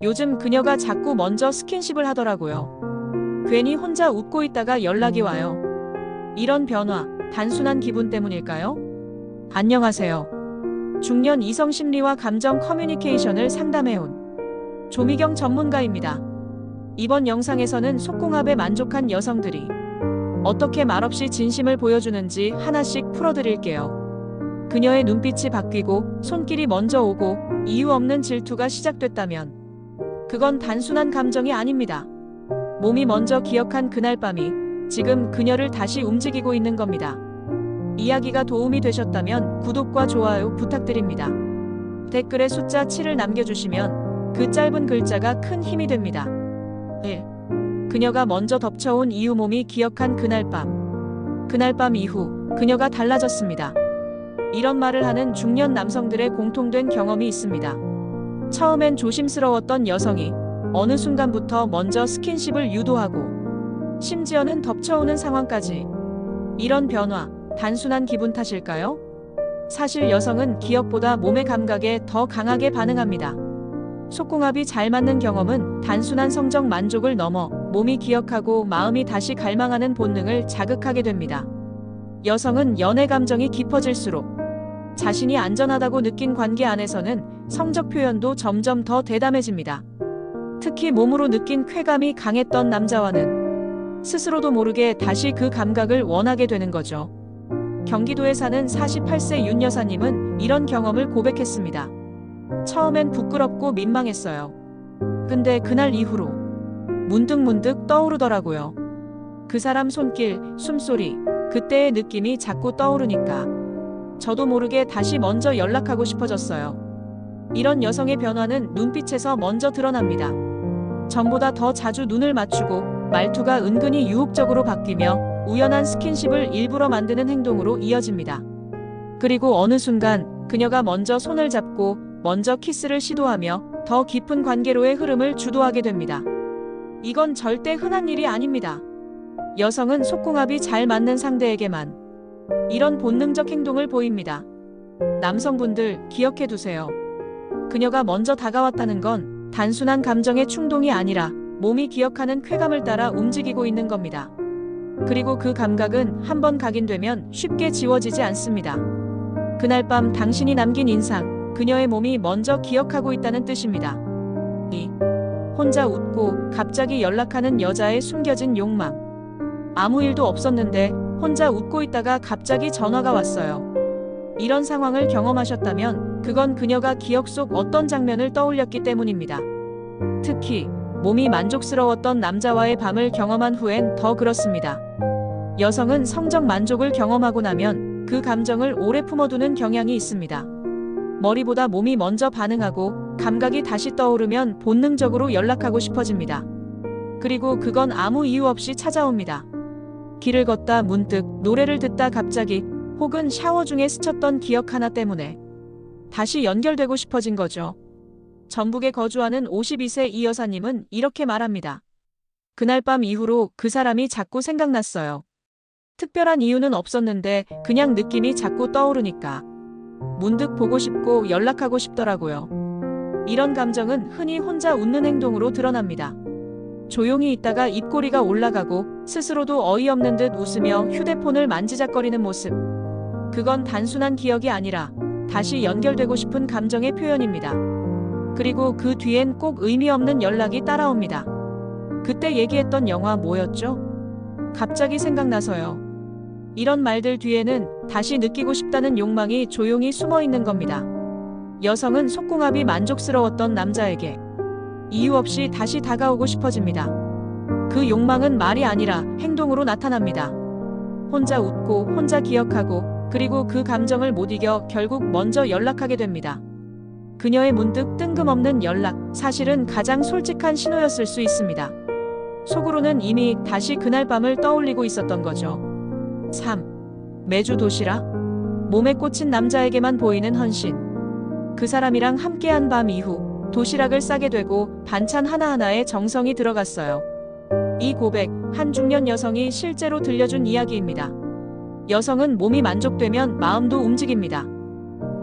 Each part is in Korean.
요즘 그녀가 자꾸 먼저 스킨십을 하더라고요. 괜히 혼자 웃고 있다가 연락이 와요. 이런 변화, 단순한 기분 때문일까요? 안녕하세요. 중년 이성 심리와 감정 커뮤니케이션을 상담해온 조미경 전문가입니다. 이번 영상에서는 속궁합에 만족한 여성들이 어떻게 말없이 진심을 보여주는지 하나씩 풀어드릴게요. 그녀의 눈빛이 바뀌고 손길이 먼저 오고 이유 없는 질투가 시작됐다면 그건 단순한 감정이 아닙니다. 몸이 먼저 기억한 그날 밤이 지금 그녀를 다시 움직이고 있는 겁니다. 이야기가 도움이 되셨다면 구독과 좋아요 부탁드립니다. 댓글에 숫자 7을 남겨주시면 그 짧은 글자가 큰 힘이 됩니다. 1. 그녀가 먼저 덮쳐온 이유. 몸이 기억한 그날 밤. 그날 밤 이후 그녀가 달라졌습니다. 이런 말을 하는 중년 남성들의 공통된 경험이 있습니다. 처음엔 조심스러웠던 여성이 어느 순간부터 먼저 스킨십을 유도하고 심지어는 덮쳐오는 상황까지. 이런 변화, 단순한 기분 탓일까요? 사실 여성은 기억보다 몸의 감각에 더 강하게 반응합니다. 속궁합이 잘 맞는 경험은 단순한 성적 만족을 넘어 몸이 기억하고 마음이 다시 갈망하는 본능을 자극하게 됩니다. 여성은 연애 감정이 깊어질수록 자신이 안전하다고 느낀 관계 안에서는 성적 표현도 점점 더 대담해집니다. 특히 몸으로 느낀 쾌감이 강했던 남자와는 스스로도 모르게 다시 그 감각을 원하게 되는 거죠. 경기도에 사는 48세 윤 여사님은 이런 경험을 고백했습니다. 처음엔 부끄럽고 민망했어요. 근데 그날 이후로 문득 떠오르더라고요. 그 사람 손길, 숨소리, 그때의 느낌이 자꾸 떠오르니까 저도 모르게 다시 먼저 연락하고 싶어졌어요. 이런 여성의 변화는 눈빛에서 먼저 드러납니다. 전보다 더 자주 눈을 맞추고 말투가 은근히 유혹적으로 바뀌며 우연한 스킨십을 일부러 만드는 행동으로 이어집니다. 그리고 어느 순간 그녀가 먼저 손을 잡고 먼저 키스를 시도하며 더 깊은 관계로의 흐름을 주도하게 됩니다. 이건 절대 흔한 일이 아닙니다. 여성은 속궁합이 잘 맞는 상대에게만 이런 본능적 행동을 보입니다. 남성분들 기억해 두세요. 그녀가 먼저 다가왔다는 건 단순한 감정의 충동이 아니라 몸이 기억하는 쾌감을 따라 움직이고 있는 겁니다. 그리고 그 감각은 한번 각인되면 쉽게 지워지지 않습니다. 그날 밤 당신이 남긴 인상, 그녀의 몸이 먼저 기억하고 있다는 뜻입니다. 2. 혼자 웃고 갑자기 연락하는 여자의 숨겨진 욕망. 아무 일도 없었는데 혼자 웃고 있다가 갑자기 전화가 왔어요. 이런 상황을 경험하셨다면 그건 그녀가 기억 속 어떤 장면을 떠올렸기 때문입니다. 특히 몸이 만족스러웠던 남자와의 밤을 경험한 후엔 더 그렇습니다. 여성은 성적 만족을 경험하고 나면 그 감정을 오래 품어두는 경향이 있습니다. 머리보다 몸이 먼저 반응하고 감각이 다시 떠오르면 본능적으로 연락하고 싶어집니다. 그리고 그건 아무 이유 없이 찾아옵니다. 길을 걷다 문득, 노래를 듣다 갑자기, 혹은 샤워 중에 스쳤던 기억 하나 때문에 다시 연결되고 싶어진 거죠. 전북에 거주하는 52세 이 여사님은 이렇게 말합니다. 그날 밤 이후로 그 사람이 자꾸 생각났어요. 특별한 이유는 없었는데 그냥 느낌이 자꾸 떠오르니까 문득 보고 싶고 연락하고 싶더라고요. 이런 감정은 흔히 혼자 웃는 행동으로 드러납니다. 조용히 있다가 입꼬리가 올라가고 스스로도 어이없는 듯 웃으며 휴대폰을 만지작거리는 모습. 그건 단순한 기억이 아니라 다시 연결되고 싶은 감정의 표현입니다. 그리고 그 뒤엔 꼭 의미 없는 연락이 따라옵니다. 그때 얘기했던 영화 뭐였죠? 갑자기 생각나서요. 이런 말들 뒤에는 다시 느끼고 싶다는 욕망이 조용히 숨어 있는 겁니다. 여성은 속궁합이 만족스러웠던 남자에게 이유 없이 다시 다가오고 싶어집니다. 그 욕망은 말이 아니라 행동으로 나타납니다. 혼자 웃고 혼자 기억하고 그리고 그 감정을 못 이겨 결국 먼저 연락하게 됩니다. 그녀의 문득 뜬금없는 연락, 사실은 가장 솔직한 신호였을 수 있습니다. 속으로는 이미 다시 그날 밤을 떠올리고 있었던 거죠. 3. 매주 도시락? 몸에 꽂힌 남자에게만 보이는 헌신. 그 사람이랑 함께한 밤 이후 도시락을 싸게 되고 반찬 하나하나에 정성이 들어갔어요. 이 고백, 한 중년 여성이 실제로 들려준 이야기입니다. 여성은 몸이 만족되면 마음도 움직입니다.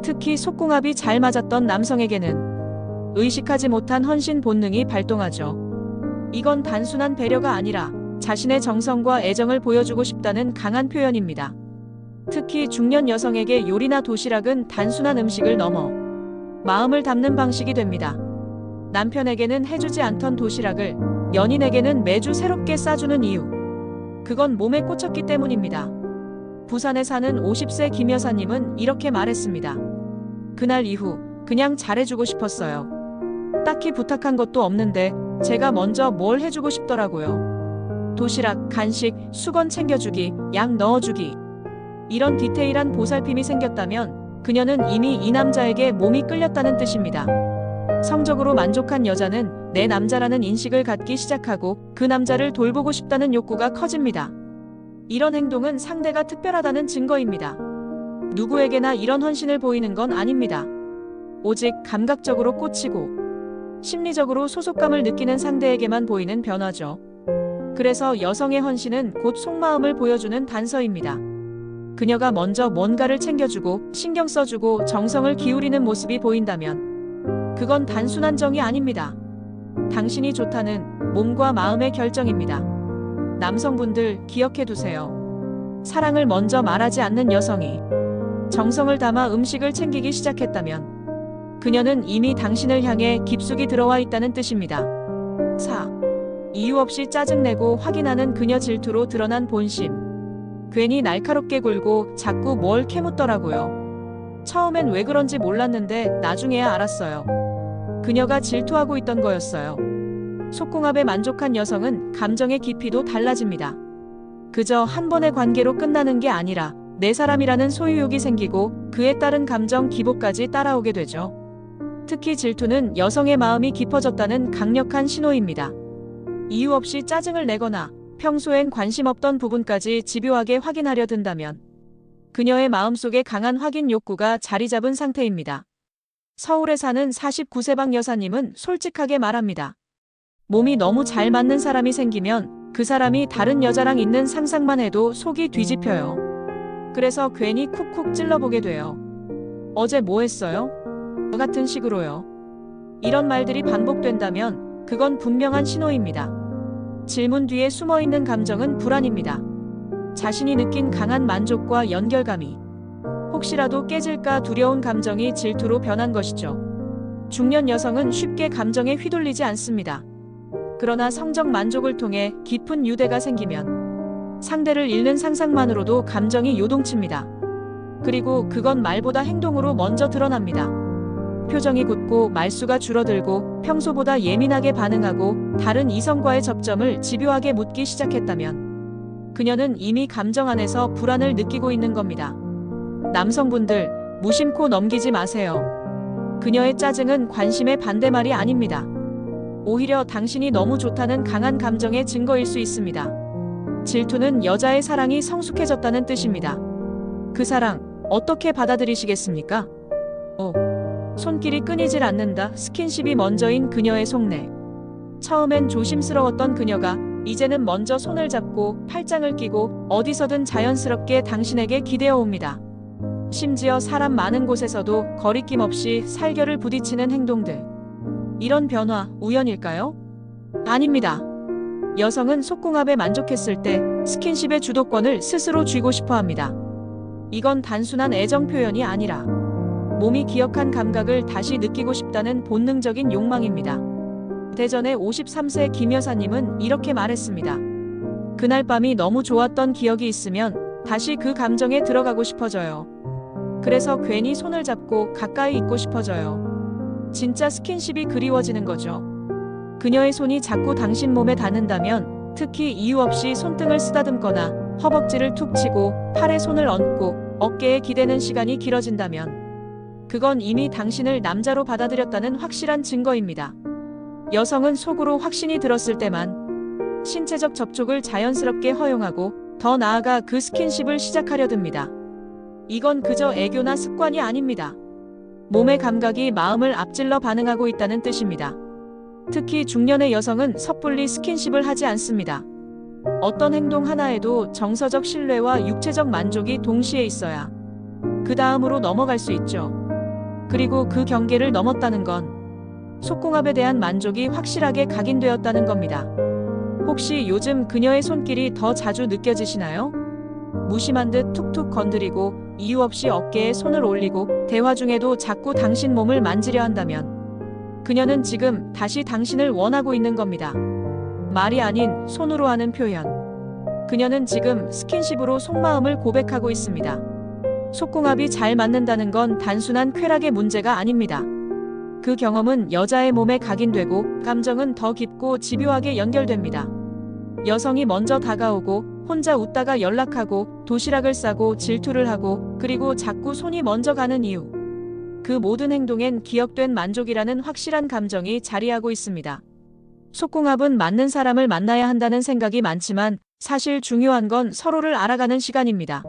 특히 속궁합이 잘 맞았던 남성에게는 의식하지 못한 헌신 본능이 발동하죠. 이건 단순한 배려가 아니라 자신의 정성과 애정을 보여주고 싶다는 강한 표현입니다. 특히 중년 여성에게 요리나 도시락은 단순한 음식을 넘어 마음을 담는 방식이 됩니다. 남편에게는 해주지 않던 도시락을 연인에게는 매주 새롭게 싸주는 이유. 그건 몸에 꽂혔기 때문입니다. 부산에 사는 50세 김 여사님은 이렇게 말했습니다. 그날 이후 그냥 잘해주고 싶었어요. 딱히 부탁한 것도 없는데 제가 먼저 뭘 해주고 싶더라고요. 도시락, 간식, 수건 챙겨주기, 약 넣어주기. 이런 디테일한 보살핌이 생겼다면 그녀는 이미 이 남자에게 몸이 끌렸다는 뜻입니다. 성적으로 만족한 여자는 내 남자라는 인식을 갖기 시작하고 그 남자를 돌보고 싶다는 욕구가 커집니다. 이런 행동은 상대가 특별하다는 증거입니다. 누구에게나 이런 헌신을 보이는 건 아닙니다. 오직 감각적으로 꽂히고 심리적으로 소속감을 느끼는 상대에게만 보이는 변화죠. 그래서 여성의 헌신은 곧 속마음을 보여주는 단서입니다. 그녀가 먼저 뭔가를 챙겨주고 신경 써주고 정성을 기울이는 모습이 보인다면 그건 단순한 정이 아닙니다. 당신이 좋다는 몸과 마음의 결정입니다. 남성분들 기억해두세요. 사랑을 먼저 말하지 않는 여성이 정성을 담아 음식을 챙기기 시작했다면 그녀는 이미 당신을 향해 깊숙이 들어와 있다는 뜻입니다. 4. 이유 없이 짜증내고 확인하는 그녀 질투로 드러난 본심. 괜히 날카롭게 굴고 자꾸 뭘 캐묻더라고요. 처음엔 왜 그런지 몰랐는데 나중에야 알았어요. 그녀가 질투하고 있던 거였어요. 속궁합에 만족한 여성은 감정의 깊이도 달라집니다. 그저 한 번의 관계로 끝나는 게 아니라 내 사람이라는 소유욕이 생기고 그에 따른 감정 기복까지 따라오게 되죠. 특히 질투는 여성의 마음이 깊어졌다는 강력한 신호입니다. 이유 없이 짜증을 내거나 평소엔 관심 없던 부분까지 집요하게 확인하려 든다면 그녀의 마음속에 강한 확인 욕구가 자리 잡은 상태입니다. 서울에 사는 49세방 여사님은 솔직하게 말합니다. 몸이 너무 잘 맞는 사람이 생기면 그 사람이 다른 여자랑 있는 상상만 해도 속이 뒤집혀요. 그래서 괜히 쿡쿡 찔러보게 돼요. 어제 뭐 했어요? 같은 식으로요. 이런 말들이 반복된다면 그건 분명한 신호입니다. 질문 뒤에 숨어있는 감정은 불안입니다. 자신이 느낀 강한 만족과 연결감이 혹시라도 깨질까 두려운 감정이 질투로 변한 것이죠. 중년 여성은 쉽게 감정에 휘둘리지 않습니다. 그러나 성적 만족을 통해 깊은 유대가 생기면 상대를 잃는 상상만으로도 감정이 요동칩니다. 그리고 그건 말보다 행동으로 먼저 드러납니다. 표정이 굳고 말수가 줄어들고 평소보다 예민하게 반응하고 다른 이성과의 접점을 집요하게 묻기 시작했다면 그녀는 이미 감정 안에서 불안을 느끼고 있는 겁니다. 남성분들, 무심코 넘기지 마세요. 그녀의 짜증은 관심의 반대말이 아닙니다. 오히려 당신이 너무 좋다는 강한 감정의 증거일 수 있습니다. 질투는 여자의 사랑이 성숙해졌다는 뜻입니다. 그 사랑, 어떻게 받아들이시겠습니까? 손길이 끊이질 않는다. 스킨십이 먼저인 그녀의 속내. 처음엔 조심스러웠던 그녀가 이제는 먼저 손을 잡고 팔짱을 끼고 어디서든 자연스럽게 당신에게 기대어 옵니다. 심지어 사람 많은 곳에서도 거리낌 없이 살결을 부딪히는 행동들. 이런 변화, 우연일까요? 아닙니다. 여성은 속궁합에 만족했을 때 스킨십의 주도권을 스스로 쥐고 싶어 합니다. 이건 단순한 애정 표현이 아니라 몸이 기억한 감각을 다시 느끼고 싶다는 본능적인 욕망입니다. 대전의 53세 김 여사님은 이렇게 말했습니다. 그날 밤이 너무 좋았던 기억이 있으면 다시 그 감정에 들어가고 싶어져요. 그래서 괜히 손을 잡고 가까이 있고 싶어져요. 진짜 스킨십이 그리워지는 거죠. 그녀의 손이 자꾸 당신 몸에 닿는다면, 특히 이유 없이 손등을 쓰다듬거나 허벅지를 툭 치고 팔에 손을 얹고 어깨에 기대는 시간이 길어진다면 그건 이미 당신을 남자로 받아들였다는 확실한 증거입니다. 여성은 속으로 확신이 들었을 때만 신체적 접촉을 자연스럽게 허용하고 더 나아가 그 스킨십을 시작하려 듭니다. 이건 그저 애교나 습관이 아닙니다. 몸의 감각이 마음을 앞질러 반응하고 있다는 뜻입니다. 특히 중년의 여성은 섣불리 스킨십을 하지 않습니다. 어떤 행동 하나에도 정서적 신뢰와 육체적 만족이 동시에 있어야 그 다음으로 넘어갈 수 있죠. 그리고 그 경계를 넘었다는 건 속궁합에 대한 만족이 확실하게 각인되었다는 겁니다. 혹시 요즘 그녀의 손길이 더 자주 느껴지시나요? 무심한 듯 툭툭 건드리고 이유 없이 어깨에 손을 올리고 대화 중에도 자꾸 당신 몸을 만지려 한다면 그녀는 지금 다시 당신을 원하고 있는 겁니다. 말이 아닌 손으로 하는 표현. 그녀는 지금 스킨십으로 속마음을 고백하고 있습니다. 속궁합이 잘 맞는다는 건 단순한 쾌락의 문제가 아닙니다. 그 경험은 여자의 몸에 각인되고 감정은 더 깊고 집요하게 연결됩니다. 여성이 먼저 다가오고 혼자 웃다가 연락하고 도시락을 싸고 질투를 하고 그리고 자꾸 손이 먼저 가는 이유. 그 모든 행동엔 기억된 만족이라는 확실한 감정이 자리하고 있습니다. 속궁합은 맞는 사람을 만나야 한다는 생각이 많지만 사실 중요한 건 서로를 알아가는 시간입니다.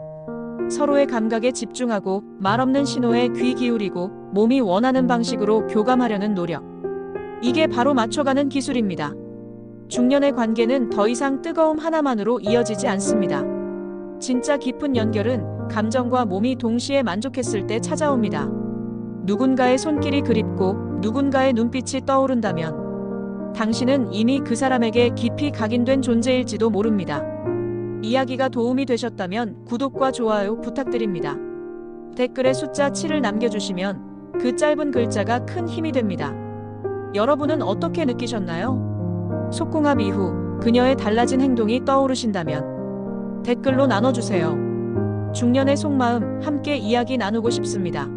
서로의 감각에 집중하고 말 없는 신호에 귀 기울이고 몸이 원하는 방식으로 교감하려는 노력. 이게 바로 맞춰가는 기술입니다. 중년의 관계는 더 이상 뜨거움 하나만으로 이어지지 않습니다. 진짜 깊은 연결은 감정과 몸이 동시에 만족했을 때 찾아옵니다. 누군가의 손길이 그립고 누군가의 눈빛이 떠오른다면 당신은 이미 그 사람에게 깊이 각인된 존재일지도 모릅니다. 이야기가 도움이 되셨다면 구독과 좋아요 부탁드립니다. 댓글에 숫자 7을 남겨주시면 그 짧은 글자가 큰 힘이 됩니다. 여러분은 어떻게 느끼셨나요? 속궁합 이후 그녀의 달라진 행동이 떠오르신다면 댓글로 나눠주세요. 중년의 속마음 함께 이야기 나누고 싶습니다.